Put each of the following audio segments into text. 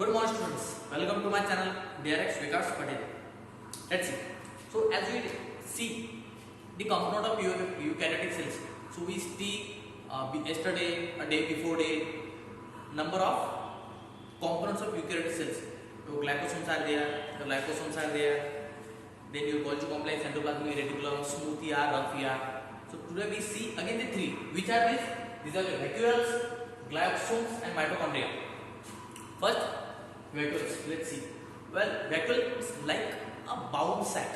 Good morning students, welcome to my channel DRX Vikas Patel. Let's see. So as we see the component of eukaryotic cells, so we see yesterday, a day before day, number of components of eukaryotic cells. So glycosomes are there, then your Golgi complex, endoplasmic reticulum, smooth ER, rough ER. So today we see again the three. Which are these? These are the vacuoles, glycosomes and mitochondria. First, vacuoles. Let's see. Well, vacuole is like a bound sac.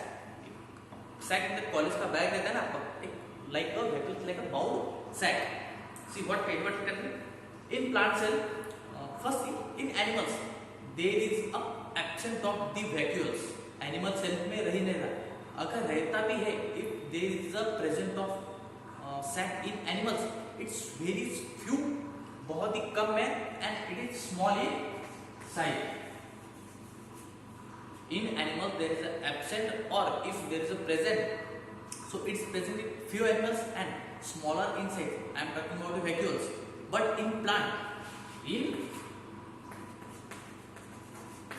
Sac में college का bag रहता है ना आपका, एक like a vacuole like a bound sac. See what करते हैं? In plant cell, first in animals, there is a absence of the vacuoles. Animal cell में रही नहीं रहा. अगर रहता भी है, if there is a presence of sac in animals, it's very few, बहुत ही कम है, and it is small in size. In animals there is an absent, or if there is a present, so it's present in few animals and smaller in size. I am talking about the vacuoles. But in plant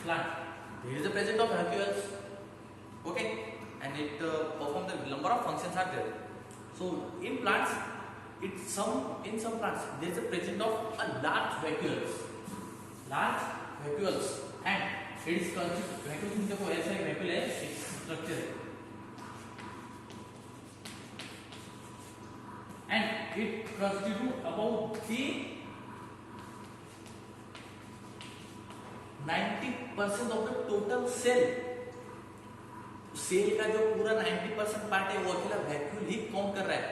there is a presence of vacuoles, okay, and it performs the number of functions are there. So in plants, in some plants there is a presence of a large vacuoles, and it is called vacuole. देखो ऐसा एक vacuole है, एक structure है, and it constitutes about the 90% of the total cell. Cell का जो पूरा 90% part है वो अकेला वैक्यूल ही कौन कर रहा है.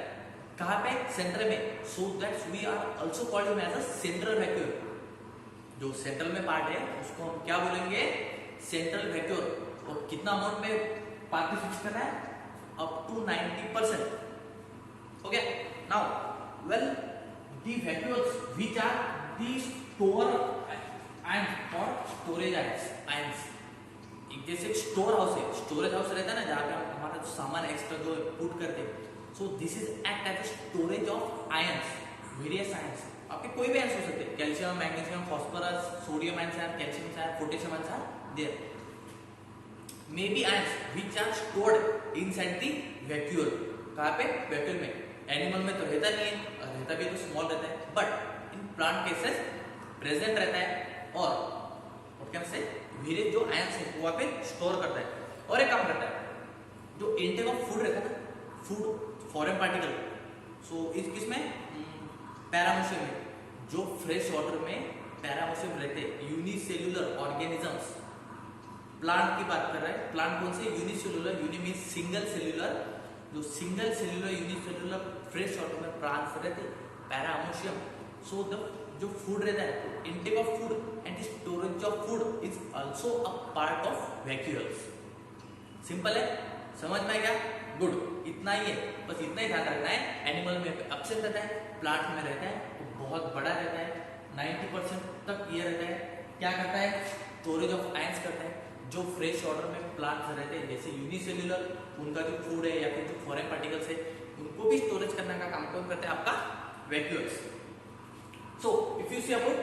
कहाँ पे? सेंटर में. So that's we are also called him as a central vacuole. जो सेंट्रल में पार्ट है उसको हम क्या बोलेंगे? Central vacuole. और कितना अमाउंट में पार्ट फिक्स कर रहा है? Up to 90%. Okay. Now well the vacuoles which are the store ions और स्टोरेज आयंस. जैसे स्टोर हाउस है, स्टोरेज हाउस रहता है ना जहाँ पे हम हमारा जो सामान एक्स्ट्रा जो पुट करते हैं. So this is act as storage of ions, various ions. आपके कोई भी आयंस हो सकते हैं, calcium, magnesium, phosphorus, sodium ions are, calcium are, potassium ions are there. May be ions which are stored inside the vacuole. कहाँ पे? Vacuole में. Animal में तो रहता नहीं है, रहता भी तो स्मॉल रहता है, but in plant cases present रहता है. और क्या से वेरियस जो आयंस है वो वहाँ पे स्टोर करता है. और एक काम करता है, जो इंटेक ऑफ फूड रहता है ना, फूड फॉरेन पार्टिकल, सो इस किसमें? पैरामोशियम में. जो फ्रेश वाटर में पैरामोशियम रहते हैं, यूनिसेल्युलर ऑर्गेनिजम्स. प्लांट की बात कर रहे हैं. प्लांट कौन से? Unicellular. Uni means single cellular. जो single cellular unicellular fresh water में प्लांट्स रहते, पैरामोशियम. सो द जो फूड रहता है, intake of food and storage of food is also a part of vacuoles. Simple है, समझ में क्या? गुड. इतना ही है, बस इतना ही ध्यान रखना है. एनिमल में एब्सेंट रहता है, प्लांट में रहता है तो बहुत बड़ा रहता है, 90% तक ये रहता है. क्या करता है? स्टोरेज ऑफ आयंस करता है. जो फ्रेश वाटर में प्लांट्स रहते हैं जैसे यूनिसेल्युलर, उनका जो फूड है या फिर जो फॉरेन पार्टिकल्स है उनको भी स्टोरेज करने का काम कौन करता है? आपका vacuoles. So, if you see about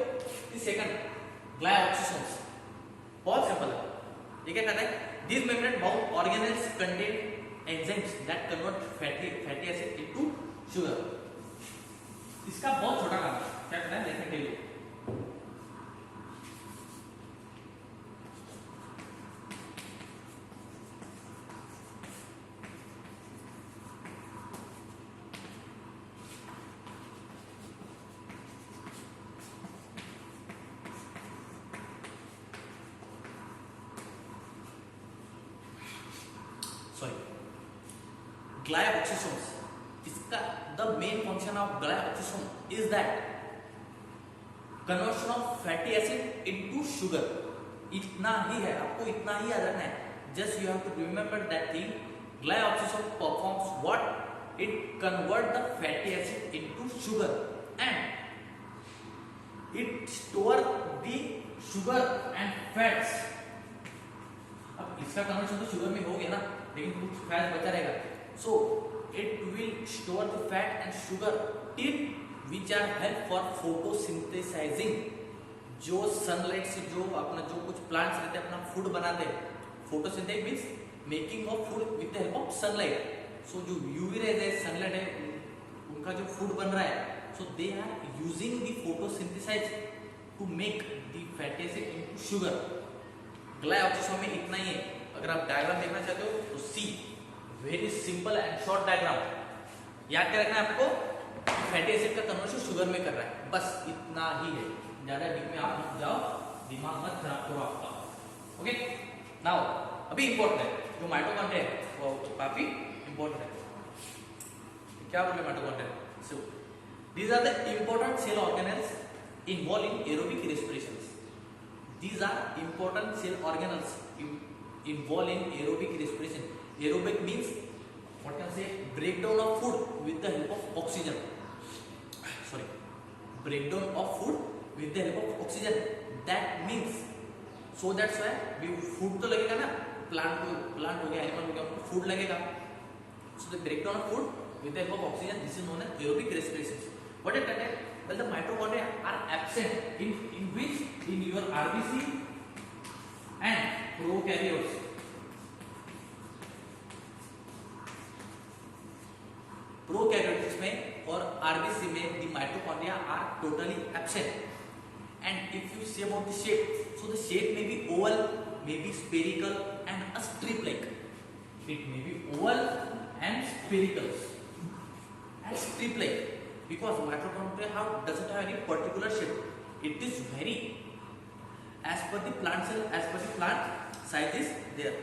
the second, glyoxysomes, बहुत सिंपल है. ये क्या करता है? These membrane bound organelles contain enzymes that convert fatty acid into sugar. इसका बहुत छोटा काम है. क्या करता है? देखने के लिए glyoxysomes. इसका the main function of glyoxysome is that conversion of fatty acid into sugar. इतना ही है, आपको इतना ही याद रखना है. Just you have to remember that thing. Glyoxysome performs what? It convert the fatty acid into sugar and it store the sugar and fats. अब इसका conversion तो शुगर में हो गया ना, लेकिन कुछ फैट बचा रहेगा. So it will store the fat and sugar till which are help for photosynthesizing. जो सनलाइट से जो अपना जो कुछ प्लांट्स रहते हैं अपना फूड बनाते हैं, photosynthesis means making of food with the help of sunlight. So जो यूवी रेज है, सनलाइट है, उनका जो फूड बन रहा है, so they are using the photosynthesize to make the fatty acid into sugar. Glycolysis में इतना ही है। अगर आप डायग्राम देखना चाहते हो तो see very simple and short diagram, याद क्या रखना है आपको, फैटी एसिड का कन्वर्शन शुगर में कर रहा है, बस इतना ही है, ज्यादा डीप में आप मत जाओ, दिमाग मत खराब करो आपका। ओके, नाउ अभी इंपॉर्टेंट है जो माइटोकॉन्ड्रिया है वो काफी इंपॉर्टेंट है। क्या बोले mitochondria? So these are the important cell organelles involve in aerobic respiration. These are important cell organelles involved in aerobic respiration. Aerobic means what can I say? Breakdown of food with the help of oxygen. Sorry, breakdown of food with the help of oxygen. That means so that's why we food तो लगेगा ना, plant हो गया, animal हो गया, उनको food लगेगा. So the breakdown of food with the help of oxygen, this is known as aerobic respiration. What it contains? Well, the mitochondria are absent in which in your RBC and prokaryotes. Prokaryotes में और RBC में the mitochondria are totally absent. And if you say about the shape, so the shape may be oval, may be spherical, and a strip-like. It may be oval and spherical and strip-like. Because mitochondria doesn't have any particular shape. It is very as per the plant cell, as per the plant size is there.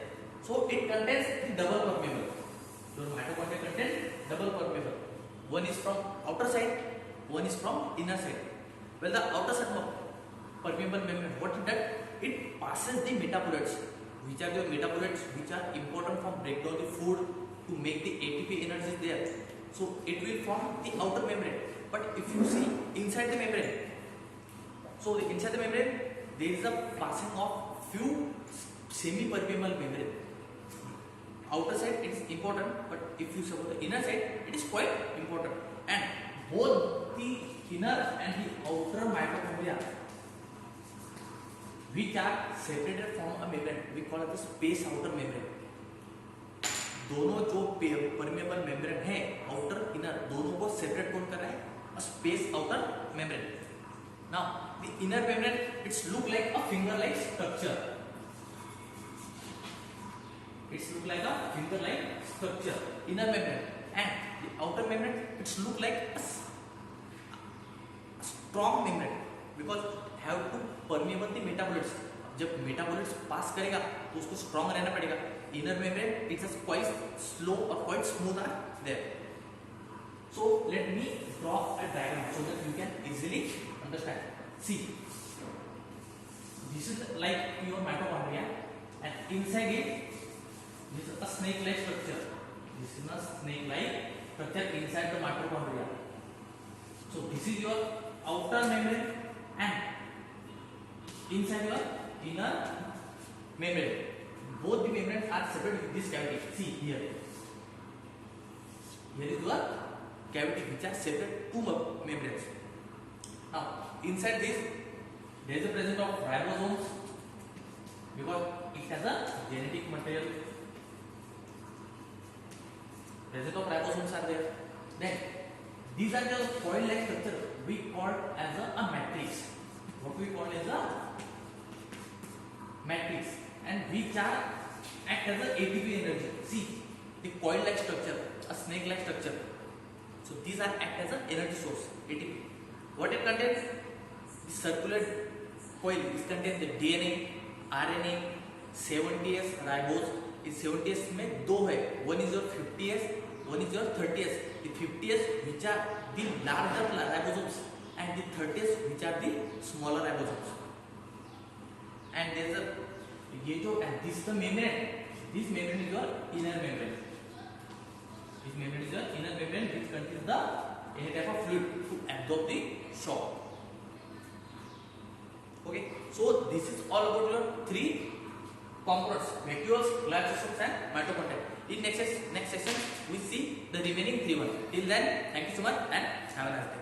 So it contains the double permeable. So mitochondria contains double permeable. One is from outer side, one is from inner side. Well, the outer side permeable membrane, what it does? It passes the metabolites. Which are the metabolites which are important for breakdown the food to make the ATP energy there. So it will form the outer membrane. But if you see inside the membrane, so inside the membrane there is a passing of few semi-permeable membrane. Outer side it is important, but if you see about the inner side, it is quite important. And both the inner and the outer mitochondria, which are separated from a membrane, we call it the space outer membrane. दोनों जो permeable membrane है, outer inner, दोनों को separate कौन कर रहा है? Space outer membrane. Now the inner membrane it's look like a finger like structure. It's look like a finger like structure, inner membrane, and the outer membrane it's look like a strong membrane because have to permeable the metabolites. जब metabolites पास करेगा तो उसको strong रहना पड़ेगा. Inner membrane it's a quite slow or quite smooth are there. So let me draw a diagram so that you can easily understand. See, this is like your mitochondria, and inside it this is a snake-like structure. This is a snake-like structure inside the mitochondria. So this is your outer membrane and inside your inner membrane. Both the membranes are separate with this cavity. See here. Here is your cavity which are separate two membranes. Now inside this there is a presence of ribosomes because it has a genetic material. Presence of ribosomes are there. Then these are the coil-like structure we call as a matrix. What we call as a matrix, and which are act as a ATP energy. See the coil-like structure, a snake-like structure. So these are act as an energy source, ATP. What it contains? The circular coil. It contains the DNA, RNA, 70S ribose. इस 70S में दो है. One is your 50S, one is your 30S. The 50S which are the larger ribosomes, and the 30S which are the smaller ribosomes. And there is a ये जो and this is the membrane. This membrane is your inner membrane. This membrane is your inner membrane which contains the any type of fluid to absorb the shock. Okay, so this is all about your three components: vacuoles, glycosylates, and mitochondria. In next session we see the remaining three ones. Till then, thank you so much and have a nice day.